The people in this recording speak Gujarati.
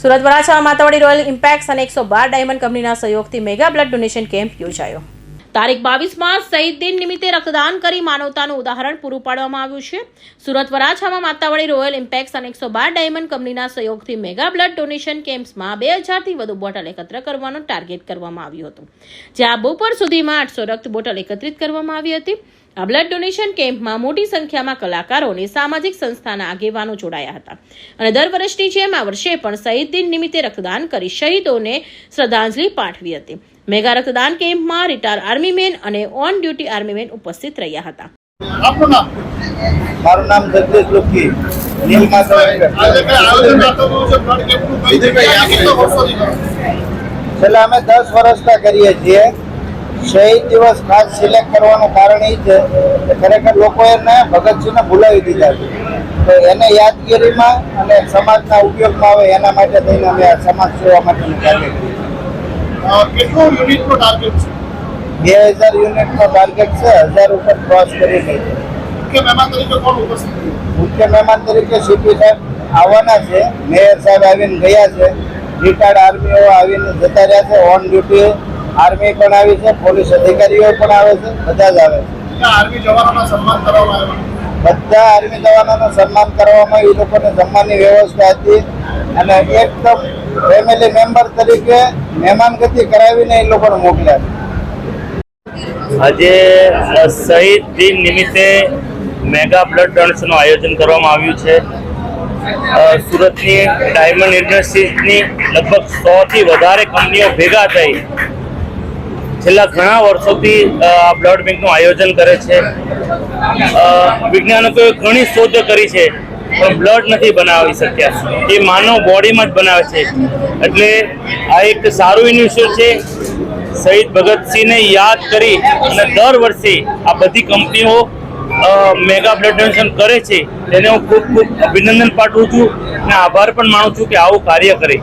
સુરત વરાછા માતાવાડી રોયલ ઇમ્પેક્ટ્સ અને 112 ડાયમંડ કંપનીના સહયોગથી મેગા બ્લડ ડોનેશન કેમ્પ યોજાયો। તારીખ 22 શહીદ દિન નિમિત્તે રક્તદાન કરી માનવતાનું ઉદાહરણ પૂરું પાડવામાં આવ્યું છે। સુરત વરાછામાં માતાવાડી રોયલ ઇમ્પેક્ટ્સ અને 112 ડાયમંડ કંપનીના સહયોગથી મેગા બ્લડ ડોનેશન કેમ્પ્સમાં 2000 થી વધુ બોટલ એકત્ર કરવાનો ટાર્ગેટ કરવામાં આવ્યું હતું, જ્યાં બપોર સુધીમાં 800 રક્ત બોટલ એકત્રિત કરવામાં આવી હતી। આ બ્લડ ડોનેશન કેમ્પમાં મોટી સંખ્યામાં કલાકારો અને સામાજિક સંસ્થાના આગેવાનો જોડાયા હતા અને દર વર્ષની જેમ આ વર્ષે પણ શહીદ દિન નિમિત્તે રક્તદાન કરી શહીદોને શ્રદ્ધાંજલિ પાઠવી હતી। મેગા રક્તદાન કેમ્પમાં રિટાયર્ડ આર્મી મેન અને ઓન ડ્યુટી આર્મી મેન ઉપસ્થિત રહ્યા હતા। મારું નામ જગદીશ લુખી છેલ્લા અમે 10 વર્ષથી કરીએ છીએ। શહીદ દિવસ ખાસ સિલેક્ટ કરવાનું કારણ એ છે કે ખરેખર લોકોએ ભગતસિંહને ભૂલાવી દીધા છે, તો એને યાદગીરીમાં અને સમાજના ઉપયોગમાં આવે એના માટે થઈને અમે આ સમાજ સેવા માટેનું ટાર્ગેટ કર્યું। કેટલું યુનિટનો ટાર્ગેટ છે? 2000 યુનિટનો ટાર્ગેટ છે, 1000 ઉપર ક્રોસ કરી ગઈ છે। મુખ્ય મહેમાન તરીકે કોણ ઉપસ્થિત? મુખ્ય મહેમાન તરીકે સીપી સાહેબ આવવાના છે, મેયર સાહેબ આવીને ગયા છે, રિટાયર્ડ આર્મીઓ આવીને જતા રહ્યા છે, ઓન ડ્યુટી આર્મી પણ આવી છે, પોલીસ અધિકારીઓ પણ આવે છે, બધા જ આવે છે। આર્મી જવાનોનું સન્માન કરવામાં આવ્યું? બધા આર્મી જવાનોનું સન્માન કરવામાં, એ લોકોને જમવાની વ્યવસ્થા હતી અને એકદમ ફેમિલી મેમ્બર તરીકે મહેમાનગતિ કરાવીને એ લોકોને મોકલ્યા છે। આજે શહીદ દિન નિમિત્તે મેગા બ્લડ ડોનેશનનું આયોજન કરવામાં આવ્યું છે। સુરતની ડાયમંડ ઇન્ડસ્ટ્રીઝની લગભગ 100 થી વધારે કંપનીઓ ભેગા થઈ છેલ્લા ઘણા વર્ષોથી આ બ્લડ બેંકનું આયોજન કરે છે। વૈજ્ઞાનિકોએ ઘણી શોધ કરી છે પણ બ્લડ નથી બનાવી શક્યા, એ માનવ બોડીમાં જ બનાવે છે। એટલે આ એક સારું ઇનિશિયેટિવ છે। શહીદ ભગતસિંહને યાદ કરી અને દર વર્ષે આ બધી કંપનીઓ મેગા બ્લડ ડોનેશન કરે છે, તેને હું ખૂબ અભિનંદન પાઠવું છું અને આભાર પણ માનું છું કે આવું કાર્ય કરે।